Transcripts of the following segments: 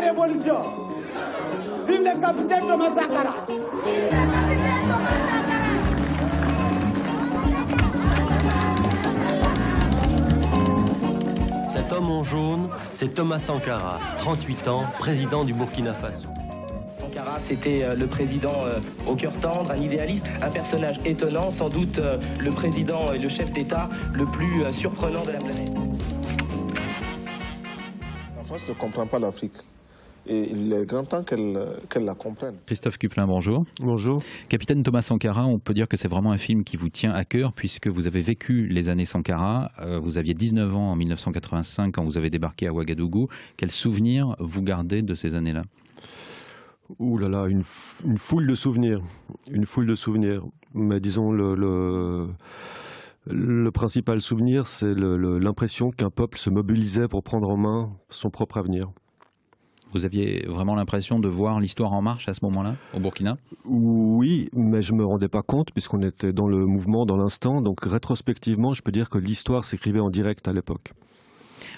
la révolution. Vive le capitaine Thomas Sankara. Cet homme en jaune, c'est Thomas Sankara, 38 ans, président du Burkina Faso. Sankara, c'était le président au cœur tendre, un idéaliste, un personnage étonnant, sans doute le président et le chef d'État le plus surprenant de la planète. La France ne comprend pas l'Afrique. Et il est grand temps qu'elle la comprenne. Christophe Cuplin, bonjour. Bonjour. Capitaine Thomas Sankara, on peut dire que c'est vraiment un film qui vous tient à cœur puisque vous avez vécu les années Sankara. Vous aviez 19 ans en 1985 quand vous avez débarqué à Ouagadougou. Quel souvenir vous gardez de ces années-là ? Ouh là là, une foule de souvenirs. Une foule de souvenirs. Mais disons, le principal souvenir, c'est l'impression qu'un peuple se mobilisait pour prendre en main son propre avenir. Vous aviez vraiment l'impression de voir l'histoire en marche à ce moment-là, au Burkina ? Oui, mais je ne me rendais pas compte puisqu'on était dans le mouvement, dans l'instant. Donc rétrospectivement, je peux dire que l'histoire s'écrivait en direct à l'époque.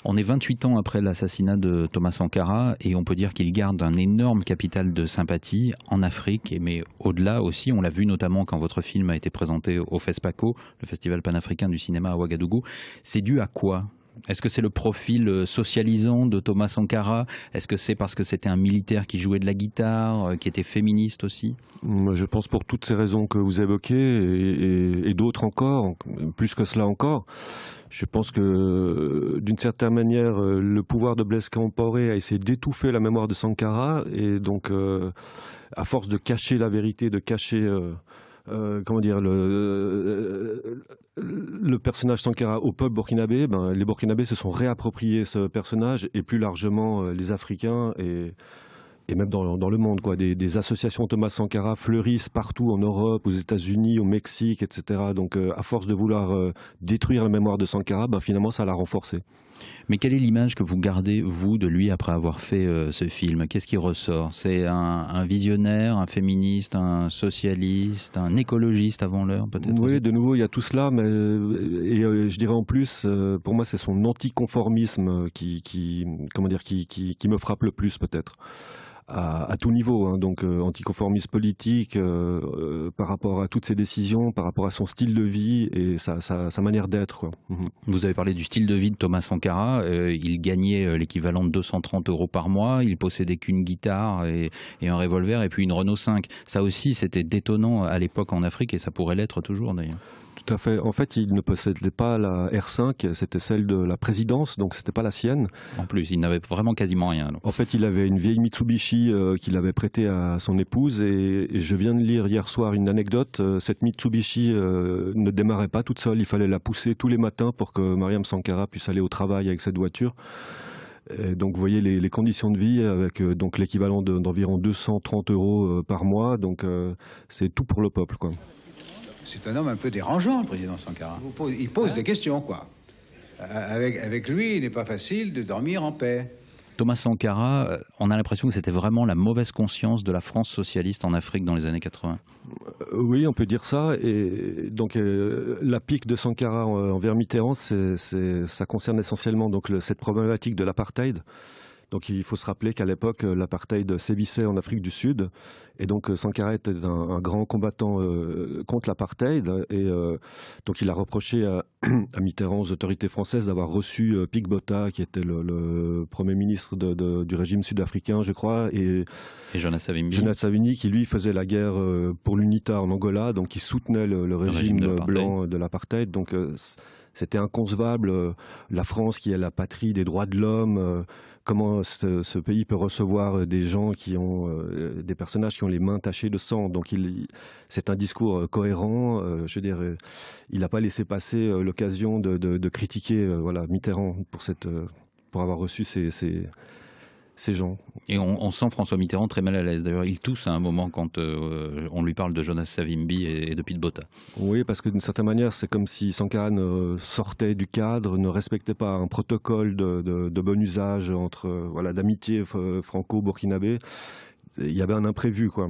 On est 28 ans après l'assassinat de Thomas Sankara et on peut dire qu'il garde un énorme capital de sympathie en Afrique, mais au-delà aussi. On l'a vu notamment quand votre film a été présenté au FESPACO, le Festival panafricain du cinéma à Ouagadougou. C'est dû à quoi ? Est-ce que c'est le profil socialisant de Thomas Sankara ? Est-ce que c'est parce que c'était un militaire qui jouait de la guitare, qui était féministe aussi ? Je pense pour toutes ces raisons que vous évoquez et d'autres encore, plus que cela encore. Je pense que d'une certaine manière, le pouvoir de Blaise Compaoré a essayé d'étouffer la mémoire de Sankara et donc à force de cacher la vérité, de cacher... le personnage Sankara au peuple burkinabé, les Burkinabés se sont réappropriés ce personnage et plus largement les Africains et même dans le monde, quoi. Des associations Thomas Sankara fleurissent partout en Europe, aux États-Unis, au Mexique, etc. Donc à force de vouloir détruire la mémoire de Sankara, finalement ça l'a renforcé. Mais quelle est l'image que vous gardez, vous, de lui après avoir fait ce film ? Qu'est-ce qui ressort ? C'est un visionnaire, un féministe, un socialiste, un écologiste avant l'heure, peut-être ? Oui, de nouveau, il y a tout cela, mais je dirais en plus, pour moi, c'est son anticonformisme qui me frappe le plus, peut-être. À tout niveau, donc anticonformisme politique par rapport à toutes ses décisions, par rapport à son style de vie et sa manière d'être, quoi. Vous avez parlé du style de vie de Thomas Sankara, il gagnait l'équivalent de 230 € par mois, il possédait qu'une guitare et un revolver et puis une Renault 5. Ça aussi c'était détonnant à l'époque en Afrique et ça pourrait l'être toujours d'ailleurs. Tout à fait. En fait, il ne possédait pas la R5, c'était celle de la présidence, donc c'était pas la sienne. En plus, il n'avait vraiment quasiment rien. Donc. En fait, il avait une vieille Mitsubishi qu'il avait prêtée à son épouse et je viens de lire hier soir une anecdote. Cette Mitsubishi ne démarrait pas toute seule, il fallait la pousser tous les matins pour que Mariam Sankara puisse aller au travail avec cette voiture. Et donc vous voyez les conditions de vie avec donc l'équivalent d'environ 230 € par mois, donc c'est tout pour le peuple, quoi. C'est un homme un peu dérangeant, le président Sankara. Il pose des questions, quoi. Avec lui, il n'est pas facile de dormir en paix. Thomas Sankara, on a l'impression que c'était vraiment la mauvaise conscience de la France socialiste en Afrique dans les années 80. Oui, on peut dire ça. Et donc la pique de Sankara envers Mitterrand, ça concerne essentiellement donc cette problématique de l'apartheid. Donc il faut se rappeler qu'à l'époque, l'apartheid sévissait en Afrique du Sud. Et donc Sankara était un grand combattant contre l'apartheid. Et donc il a reproché à Mitterrand, aux autorités françaises, d'avoir reçu Pik Botha, qui était le Premier ministre du régime sud-africain, je crois. Et Jonas Savimbi. Jonas Savimbi, qui lui faisait la guerre pour l'UNITA en Angola, donc qui soutenait le régime blanc de l'apartheid. Donc c'était inconcevable. La France, qui est la patrie des droits de l'homme, comment ce pays peut recevoir des gens qui ont des personnages qui ont les mains tachées de sang. Donc c'est un discours cohérent. Je veux dire, il n'a pas laissé passer l'occasion de critiquer Mitterrand pour avoir reçu ces gens. Et on sent François Mitterrand très mal à l'aise. D'ailleurs, il tousse à un moment quand on lui parle de Jonas Savimbi et de Pik Botha. Oui, parce que d'une certaine manière, c'est comme si Sankara sortait du cadre, ne respectait pas un protocole de bon usage d'amitié franco-burkinabé. il y avait un imprévu, quoi.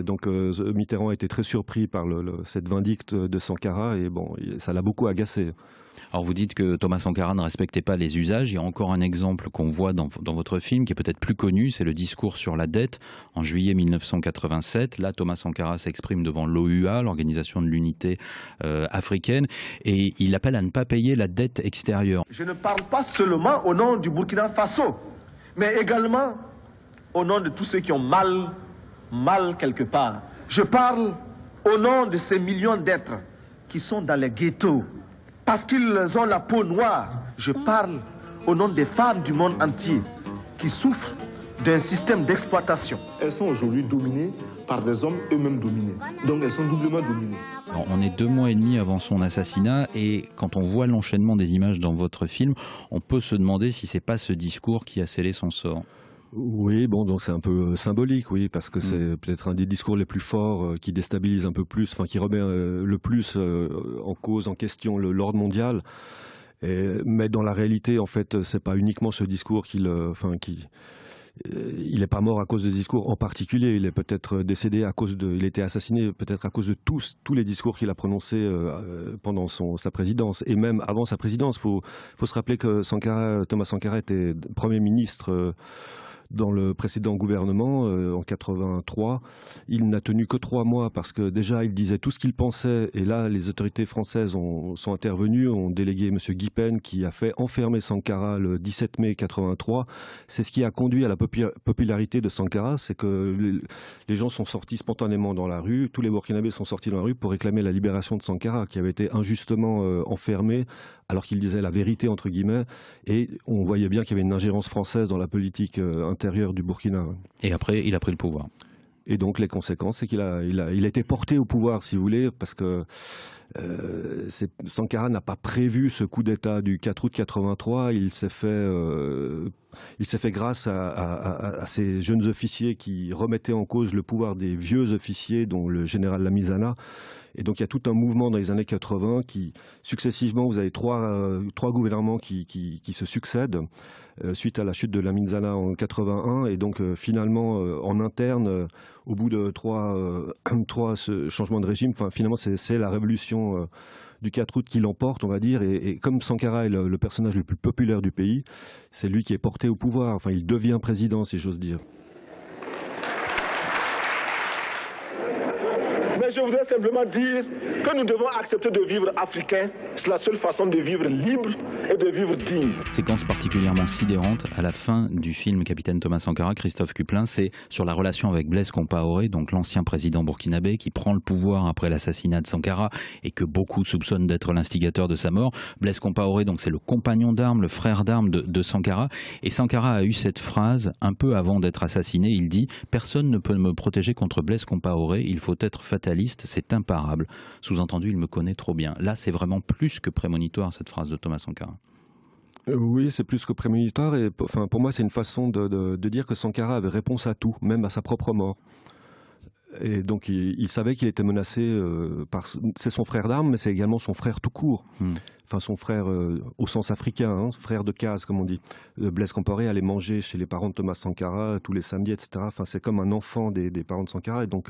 Donc Mitterrand a été très surpris par cette vindicte de Sankara et bon, ça l'a beaucoup agacé. Alors vous dites que Thomas Sankara ne respectait pas les usages. Il y a encore un exemple qu'on voit dans votre film qui est peut-être plus connu, c'est le discours sur la dette en juillet 1987. Là, Thomas Sankara s'exprime devant l'OUA, l'Organisation de l'Unité africaine, et il appelle à ne pas payer la dette extérieure. Je ne parle pas seulement au nom du Burkina Faso, mais également au nom de tous ceux qui ont mal quelque part. Je parle au nom de ces millions d'êtres qui sont dans les ghettos parce qu'ils ont la peau noire. Je parle au nom des femmes du monde entier qui souffrent d'un système d'exploitation. Elles sont aujourd'hui dominées par des hommes eux-mêmes dominés. Donc elles sont doublement dominées. Alors, on est 2 mois et demi avant son assassinat et quand on voit l'enchaînement des images dans votre film, on peut se demander si c'est pas ce discours qui a scellé son sort. Oui, bon, donc c'est un peu symbolique, oui, parce que c'est peut-être un des discours les plus forts qui déstabilise un peu plus, enfin qui remet le plus en cause, en question l'ordre mondial. Mais dans la réalité, en fait, c'est pas uniquement ce discours il n'est pas mort à cause de discours en particulier. Il est peut-être décédé il était assassiné peut-être à cause de tous les discours qu'il a prononcés pendant sa présidence et même avant sa présidence. Faut se rappeler que Thomas Sankara était Premier ministre dans le précédent gouvernement en 83. Il n'a tenu que 3 mois parce que déjà il disait tout ce qu'il pensait et là les autorités françaises sont intervenues, ont délégué M. Guy Pen qui a fait enfermer Sankara le 17 mai 83. C'est ce qui a conduit à la popularité de Sankara, c'est que les gens sont sortis spontanément dans la rue, tous les Burkinabés sont sortis dans la rue pour réclamer la libération de Sankara qui avait été injustement enfermé alors qu'il disait la vérité entre guillemets et on voyait bien qu'il y avait une ingérence française dans la politique intérieure du Burkina. Et après, il a pris le pouvoir. Et donc les conséquences, c'est qu'il a été porté au pouvoir, si vous voulez, parce que Sankara n'a pas prévu ce coup d'État du 4 août 83. Il s'est fait grâce à ces jeunes officiers qui remettaient en cause le pouvoir des vieux officiers, dont le général Lamizana. Et donc il y a tout un mouvement dans les années 80 qui, successivement, vous avez trois gouvernements qui se succèdent suite à la chute de Lamizana en 81. Et donc finalement, en interne, au bout de trois changements de régime, finalement c'est la révolution du 4 août qui l'emporte, on va dire. Et comme Sankara est le personnage le plus populaire du pays, c'est lui qui est porté au pouvoir. Enfin, il devient président, si j'ose dire. Mais je voudrais simplement dire que nous devons accepter de vivre africain. C'est la seule façon de vivre libre et de vivre digne. Séquence particulièrement sidérante à la fin du film Capitaine Thomas Sankara, Christophe Cuplin, c'est sur la relation avec Blaise Compaoré, donc l'ancien président burkinabé qui prend le pouvoir après l'assassinat de Sankara et que beaucoup soupçonnent d'être l'instigateur de sa mort. Blaise Compaoré, donc c'est le compagnon d'armes, le frère d'armes de Sankara. Et Sankara a eu cette phrase un peu avant d'être assassiné. Il dit « Personne ne peut me protéger contre Blaise Compaoré, il faut être fataliste, c'est imparable ». Sous-entendu, il me connaît trop bien. Là, c'est vraiment plus que prémonitoire, cette phrase de Thomas Sankara. Oui, c'est plus que prémonitoire. Et, pour moi, c'est une façon de dire que Sankara avait réponse à tout, même à sa propre mort. Et donc, il savait qu'il était menacé c'est son frère d'armes, mais c'est également son frère tout court. Enfin, son frère au sens africain, frère de case, comme on dit. Blaise Compaoré allait manger chez les parents de Thomas Sankara tous les samedis, etc. Enfin, c'est comme un enfant des parents de Sankara. Et donc...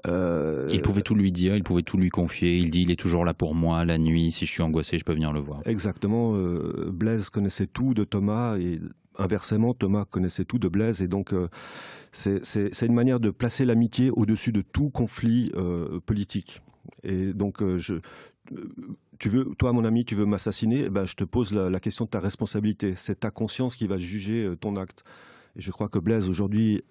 il pouvait tout lui dire, il pouvait tout lui confier. Il dit il est toujours là pour moi la nuit, si je suis angoissé je peux venir le voir. Exactement, Blaise connaissait tout de Thomas et inversement Thomas connaissait tout de Blaise et donc c'est une manière de placer l'amitié au-dessus de tout conflit politique. Et donc toi mon ami tu veux m'assassiner, je te pose la question de ta responsabilité. C'est ta conscience qui va juger ton acte. Et je crois que Blaise aujourd'hui,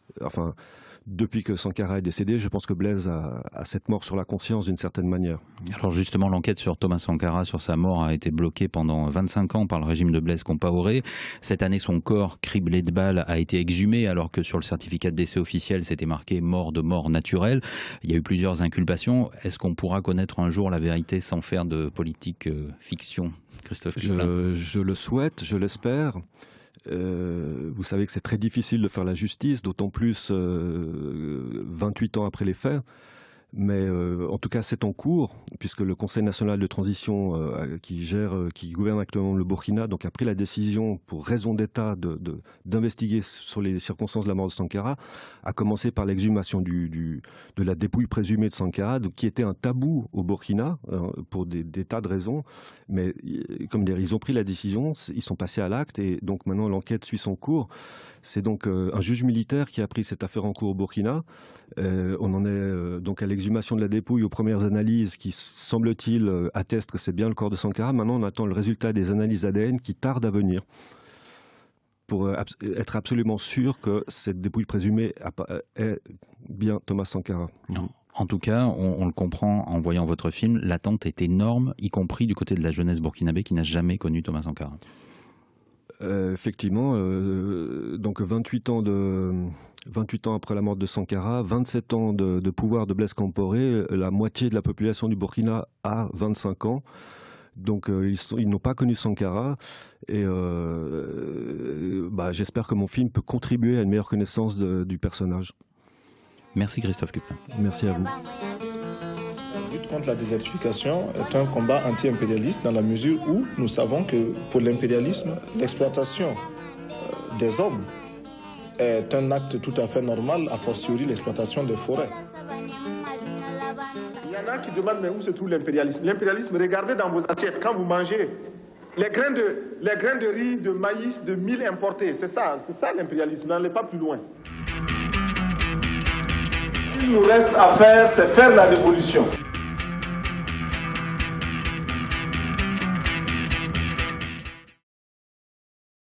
depuis que Sankara est décédé, je pense que Blaise a cette mort sur la conscience d'une certaine manière. Alors justement, l'enquête sur Thomas Sankara, sur sa mort, a été bloquée pendant 25 ans par le régime de Blaise Compaoré. Cette année, son corps, criblé de balles, a été exhumé, alors que sur le certificat de décès officiel, c'était marqué mort de mort naturelle. Il y a eu plusieurs inculpations. Est-ce qu'on pourra connaître un jour la vérité sans faire de politique fiction, Christophe Cuplin ? Je le souhaite, je l'espère. Vous savez que c'est très difficile de faire la justice, d'autant plus 28 ans après les faits. Mais en tout cas, c'est en cours, puisque le Conseil national de transition qui gouverne actuellement le Burkina, donc a pris la décision, pour raison d'État, d'investiguer sur les circonstances de la mort de Sankara, a commencé par l'exhumation de la dépouille présumée de Sankara, qui était un tabou au Burkina, pour des tas de raisons. Mais comme dire, ils ont pris la décision, ils sont passés à l'acte, et donc maintenant l'enquête suit son cours. C'est donc un juge militaire qui a pris cette affaire en cours au Burkina. On en est donc à l'exhumation de la dépouille, aux premières analyses qui, semble-t-il, attestent que c'est bien le corps de Sankara. Maintenant, on attend le résultat des analyses ADN qui tardent à venir pour être absolument sûr que cette dépouille présumée est bien Thomas Sankara. Non. En tout cas, on le comprend en voyant votre film, l'attente est énorme, y compris du côté de la jeunesse burkinabé qui n'a jamais connu Thomas Sankara. Effectivement, donc 28 ans après la mort de Sankara, 27 ans de pouvoir de Blaise Compaoré, la moitié de la population du Burkina a 25 ans. Donc ils n'ont pas connu Sankara, et j'espère que mon film peut contribuer à une meilleure connaissance du personnage. Merci Christophe Cuplin. Merci à vous. La lutte contre la désertification est un combat anti-impérialiste dans la mesure où nous savons que pour l'impérialisme, l'exploitation des hommes est un acte tout à fait normal, a fortiori l'exploitation des forêts. Il y en a qui demandent mais où se trouve l'impérialisme? L'impérialisme, regardez dans vos assiettes quand vous mangez. Les grains de riz, de maïs, de mil importés, c'est ça l'impérialisme, n'allez pas plus loin. Ce qu'il nous reste à faire, c'est faire la révolution.